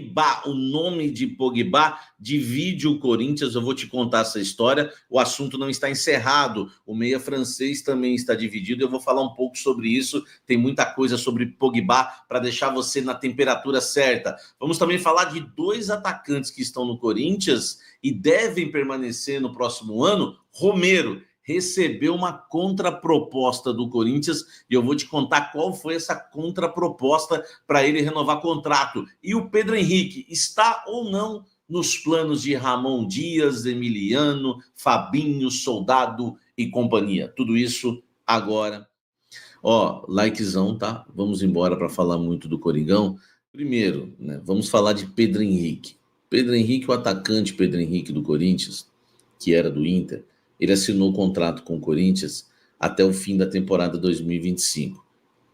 Pogba, o nome de Pogba divide o Corinthians. Eu vou te contar essa história. O assunto não está encerrado. O meia francês também está dividido. Eu vou falar um pouco sobre isso. Tem muita coisa sobre Pogba para deixar você na temperatura certa. Vamos também falar de dois atacantes que estão no Corinthians e devem permanecer no próximo ano. Romero recebeu uma contraproposta do Corinthians e eu vou te contar qual foi essa contraproposta para ele renovar contrato. E o Pedro Henrique está ou não nos planos de Ramon Dias, Emiliano, Fabinho, Soldado e companhia. Tudo isso agora. Ó, likezão, tá? Vamos embora para falar muito do Coringão. Primeiro, né, vamos falar de Pedro Henrique. Pedro Henrique, o atacante Pedro Henrique do Corinthians, que era do Inter, ele assinou o contrato com o Corinthians até o fim da temporada 2025.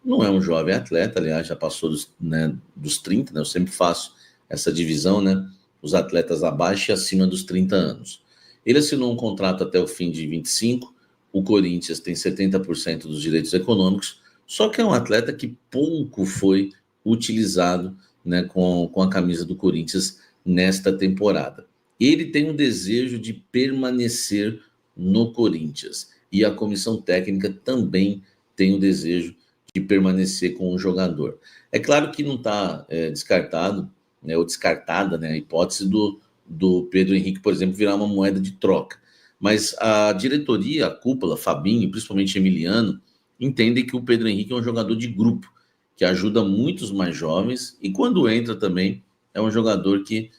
Não é um jovem atleta, aliás, já passou dos 30, né? Eu sempre faço essa divisão, né? Os atletas abaixo e acima dos 30 anos. Ele assinou um contrato até o fim de 25, o Corinthians tem 70% dos direitos econômicos, só que é um atleta que pouco foi utilizado, né, com a camisa do Corinthians nesta temporada. Ele tem um desejo de permanecer no Corinthians. E a comissão técnica também tem o desejo de permanecer com o jogador. É claro que não está descartado, né, ou descartada, né, a hipótese do Pedro Henrique, por exemplo, virar uma moeda de troca. Mas a diretoria, a cúpula, Fabinho, principalmente Emiliano, entendem que o Pedro Henrique é um jogador de grupo, que ajuda muitos mais jovens, e quando entra também é um jogador que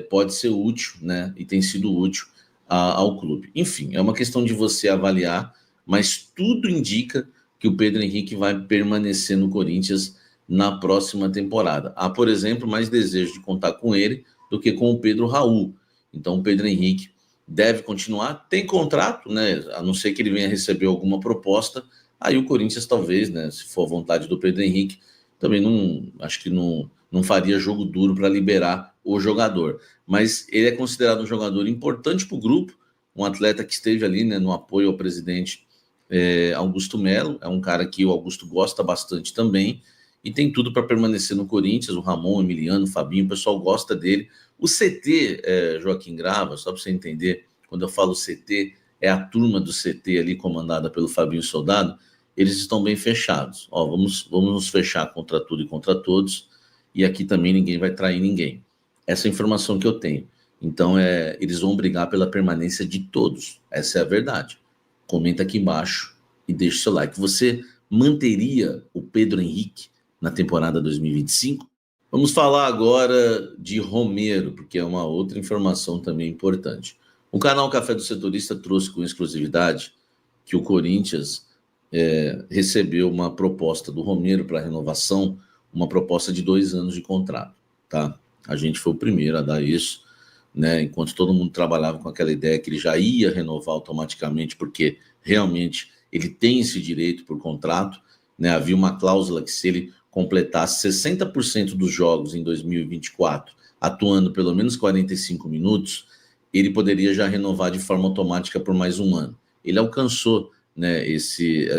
pode ser útil, né, e tem sido útil ao clube. Enfim, é uma questão de você avaliar, mas tudo indica que o Pedro Henrique vai permanecer no Corinthians na próxima temporada. Há, por exemplo, mais desejo de contar com ele do que com o Pedro Raul. Então, o Pedro Henrique deve continuar, tem contrato, né? A não ser que ele venha receber alguma proposta, aí o Corinthians talvez, né, se for a vontade do Pedro Henrique, também acho que não faria jogo duro para liberar o jogador. Mas ele é considerado um jogador importante para o grupo, um atleta que esteve ali, né, no apoio ao presidente Augusto Melo, é um cara que o Augusto gosta bastante também, e tem tudo para permanecer no Corinthians. O Ramon, Emiliano, Fabinho, o pessoal gosta dele. O CT, Joaquim Grava, só para você entender, quando eu falo CT, é a turma do CT ali comandada pelo Fabinho Soldado, eles estão bem fechados. Ó, vamos nos fechar contra tudo e contra todos, e aqui também ninguém vai trair ninguém. Essa é a informação que eu tenho. Então, eles vão brigar pela permanência de todos. Essa é a verdade. Comenta aqui embaixo e deixa o seu like. Você manteria o Pedro Henrique na temporada 2025? Vamos falar agora de Romero, porque é uma outra informação também importante. O canal Café do Setorista trouxe com exclusividade que o Corinthians recebeu uma proposta do Romero para renovação, uma proposta de 2 anos de contrato, tá? A gente foi o primeiro a dar isso, né? Enquanto todo mundo trabalhava com aquela ideia que ele já ia renovar automaticamente, porque realmente ele tem esse direito por contrato, né? Havia uma cláusula que se ele completasse 60% dos jogos em 2024, atuando pelo menos 45 minutos, ele poderia já renovar de forma automática por mais um ano. Ele alcançou, né, esse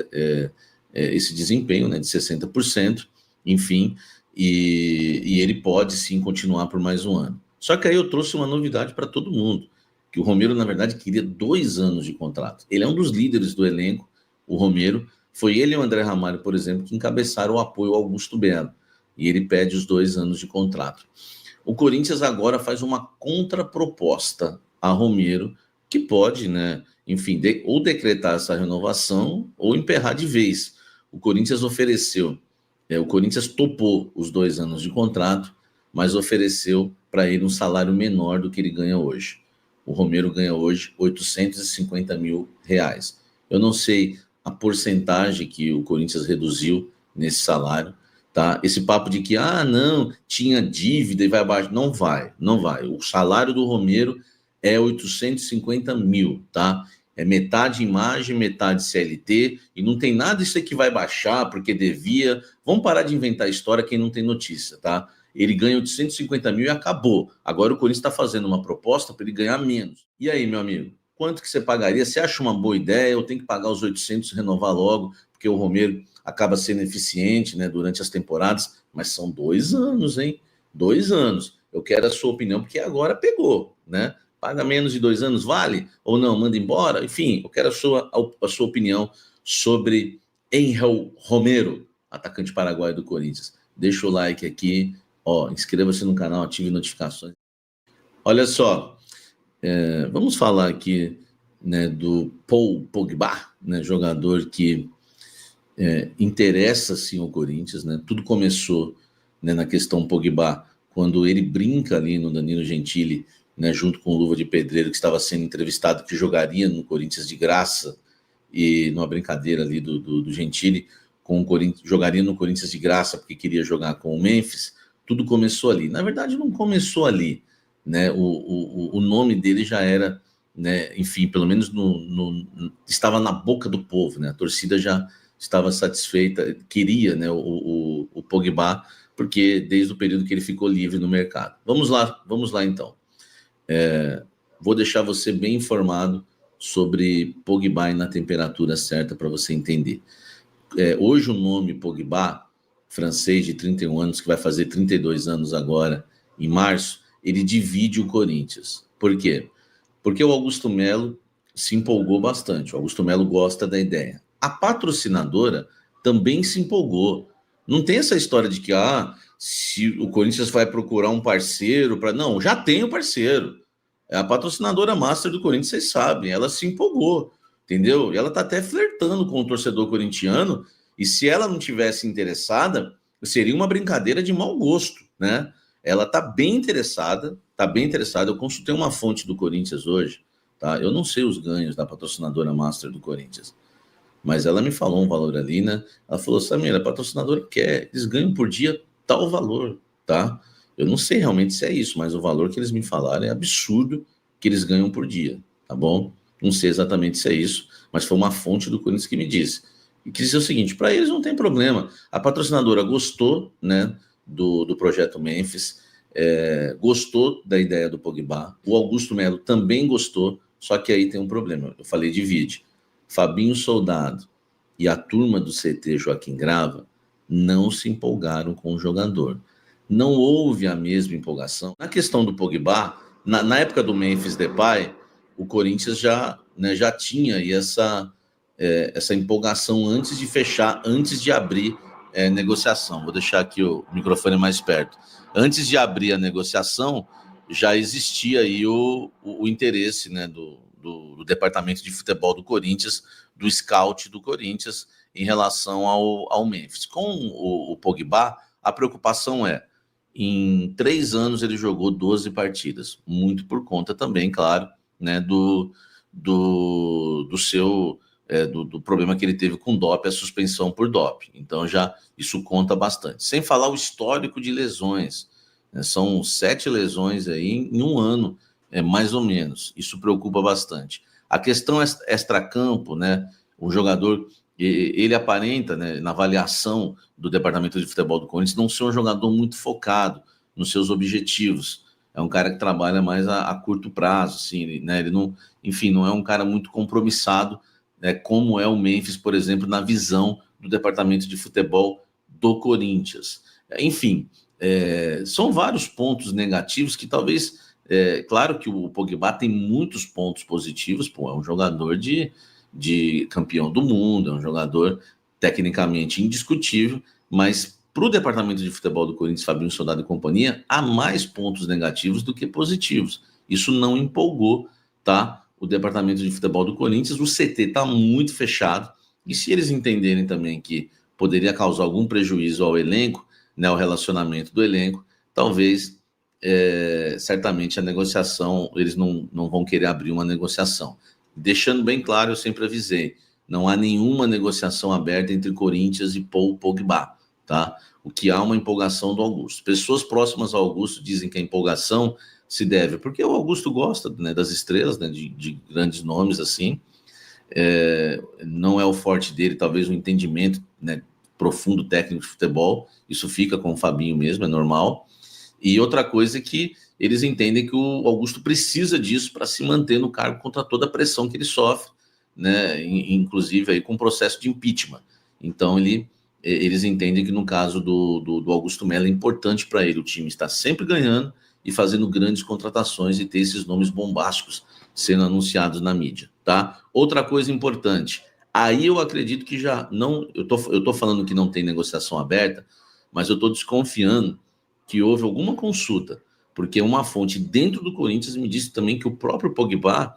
desempenho, né, de 60%, enfim, e ele pode sim continuar por mais um ano. Só que aí eu trouxe uma novidade para todo mundo, que o Romero, na verdade, queria 2 anos de contrato. Ele é um dos líderes do elenco, o Romero. Foi ele e o André Ramalho, por exemplo, que encabeçaram o apoio ao Augusto Belo. E ele pede os 2 anos de contrato. O Corinthians agora faz uma contraproposta a Romero, que pode, né, enfim, ou decretar essa renovação ou emperrar de vez. O Corinthians ofereceu, o Corinthians topou os 2 anos de contrato, mas ofereceu para ele um salário menor do que ele ganha hoje. O Romero ganha hoje R$850 mil. Eu não sei a porcentagem que o Corinthians reduziu nesse salário, tá? Esse papo de que, não, tinha dívida e vai abaixo, não vai. O salário do Romero é 850 mil, tá? É metade imagem, metade CLT, e não tem nada isso aí que vai baixar porque devia. Vamos parar de inventar história quem não tem notícia, tá? Ele ganha 850 mil e acabou. Agora o Corinthians está fazendo uma proposta para ele ganhar menos. E aí, meu amigo? Quanto que você pagaria? Você acha uma boa ideia? Eu tenho que pagar os 800 e renovar logo, porque o Romero acaba sendo eficiente, né, durante as temporadas, mas são 2 anos, hein? 2 anos. Eu quero a sua opinião, porque agora pegou, né? Paga menos de 2 anos, vale? Ou não, manda embora? Enfim, eu quero a sua opinião sobre Angel Romero, atacante paraguaio do Corinthians. Deixa o like aqui, ó, inscreva-se no canal, ative notificações. Olha só, vamos falar aqui, né, do Paul Pogba, né, jogador que interessa sim ao Corinthians, né? Tudo começou, né, na questão Pogba, quando ele brinca ali no Danilo Gentili, né, junto com o Luva de Pedreiro, que estava sendo entrevistado, que jogaria no Corinthians de graça, e numa brincadeira ali do Gentili, com o Corinthians, jogaria no Corinthians de graça porque queria jogar com o Memphis. Tudo começou ali. Na verdade, não começou ali, né? O nome dele já era, né, enfim, pelo menos estava na boca do povo, né? A torcida já estava satisfeita, queria, né, o Pogba, porque desde o período que ele ficou livre no mercado. Vamos lá então. Vou deixar você bem informado sobre Pogba na temperatura certa para você entender. Hoje o nome Pogba, francês de 31 anos, que vai fazer 32 anos agora, em março, ele divide o Corinthians. Por quê? Porque o Augusto Melo se empolgou bastante. O Augusto Melo gosta da ideia. A patrocinadora também se empolgou. Não tem essa história de que se o Corinthians vai procurar um parceiro para. Não, já tem o parceiro. A patrocinadora master do Corinthians, vocês sabem, ela se empolgou, entendeu? E ela tá até flertando com o torcedor corintiano, e se ela não tivesse interessada, seria uma brincadeira de mau gosto, né? Ela tá bem interessada, tá bem interessada. Eu consultei uma fonte do Corinthians hoje, tá? Eu não sei os ganhos da patrocinadora master do Corinthians, mas ela me falou um valor ali, né? Ela falou, Samir, a patrocinadora quer, eles ganham por dia tal valor, tá? Eu não sei realmente se é isso, mas o valor que eles me falaram é absurdo que eles ganham por dia, tá bom? Não sei exatamente se é isso, mas foi uma fonte do Corinthians que me disse. E que disse o seguinte, para eles não tem problema. A patrocinadora gostou, né, do projeto Memphis, gostou da ideia do Pogba, o Augusto Melo também gostou, só que aí tem um problema, eu falei divide. Fabinho Soldado e a turma do CT Joaquim Grava não se empolgaram com o jogador. Não houve a mesma empolgação. Na questão do Pogba, na época do Memphis Depay, o Corinthians já tinha aí essa empolgação antes de fechar, antes de abrir negociação. Vou deixar aqui o microfone mais perto. Antes de abrir a negociação, já existia aí o interesse, né, do departamento de futebol do Corinthians, do scout do Corinthians, em relação ao Memphis. Com o Pogba, a preocupação em 3 anos ele jogou 12 partidas, muito por conta também, claro, né, do problema que ele teve com doping, a suspensão por doping. Então já isso conta bastante. Sem falar o histórico de lesões, né, são 7 lesões aí em um ano, mais ou menos. Isso preocupa bastante. A questão extracampo, né, o jogador, ele aparenta, né, na avaliação do departamento de futebol do Corinthians, não ser um jogador muito focado nos seus objetivos. É um cara que trabalha mais a curto prazo, assim, né? Ele não, enfim, não é um cara muito compromissado, né, como é o Memphis, por exemplo, na visão do departamento de futebol do Corinthians. Enfim, são vários pontos negativos que talvez, claro que o Pogba tem muitos pontos positivos, pô, é um jogador de campeão do mundo, é um jogador tecnicamente indiscutível, mas para o departamento de futebol do Corinthians, Fabinho Soldado e companhia, há mais pontos negativos do que positivos. Isso não empolgou, tá? O departamento de futebol do Corinthians, o CT está muito fechado, e se eles entenderem também que poderia causar algum prejuízo ao elenco, né, ao relacionamento do elenco, talvez, certamente a negociação, eles não vão querer abrir uma negociação. Deixando bem claro, eu sempre avisei, não há nenhuma negociação aberta entre Corinthians e Paul Pogba, tá? O que há uma empolgação do Augusto. Pessoas próximas ao Augusto dizem que a empolgação se deve, porque o Augusto gosta, né, das estrelas, né, de grandes nomes assim, não é o forte dele, talvez o entendimento, né, profundo técnico de futebol, isso fica com o Fabinho mesmo, é normal. E outra coisa é que eles entendem que o Augusto precisa disso para se manter no cargo contra toda a pressão que ele sofre, né, inclusive aí com o processo de impeachment. Então ele eles entendem que no caso do Augusto Melo é importante para ele o time estar sempre ganhando e fazendo grandes contratações e ter esses nomes bombásticos sendo anunciados na mídia, tá? Outra coisa importante, aí eu acredito que já não, eu tô falando que não tem negociação aberta, mas eu tô desconfiando que houve alguma consulta, porque uma fonte dentro do Corinthians me disse também que o próprio Pogba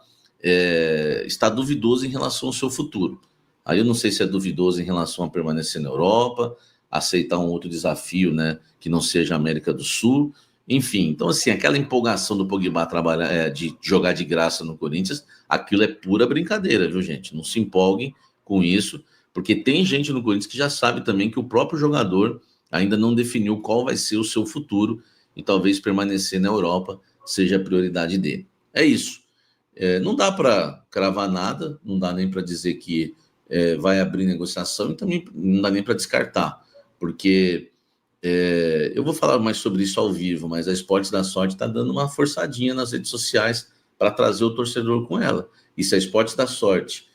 está duvidoso em relação ao seu futuro. Aí eu não sei se é duvidoso em relação a permanecer na Europa, aceitar um outro desafio, né, que não seja a América do Sul. Enfim, então assim, aquela empolgação do Pogba trabalhar, de jogar de graça no Corinthians, aquilo é pura brincadeira, viu, gente? Não se empolguem com isso, porque tem gente no Corinthians que já sabe também que o próprio jogador ainda não definiu qual vai ser o seu futuro e talvez permanecer na Europa seja a prioridade dele. É isso. Não dá para cravar nada, não dá nem para dizer que vai abrir negociação e também não dá nem para descartar, porque eu vou falar mais sobre isso ao vivo, mas a Esportes da Sorte está dando uma forçadinha nas redes sociais para trazer o torcedor com ela. E se a Esportes da Sorte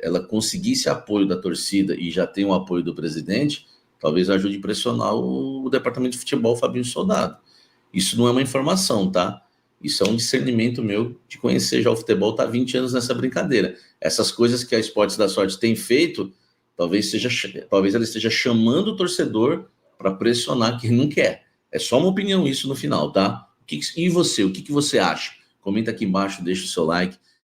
ela conseguisse apoio da torcida e já tem o apoio do presidente, talvez ajude a pressionar o departamento de futebol, Fabinho Soldado. Isso não é uma informação, tá? Isso é um discernimento meu de conhecer já o futebol, tá há 20 anos nessa brincadeira. Essas coisas que a Esportes da Sorte tem feito, talvez ela esteja chamando o torcedor para pressionar quem não quer. É só uma opinião isso no final, tá? E você, o que você acha? Comenta aqui embaixo, deixa o seu like.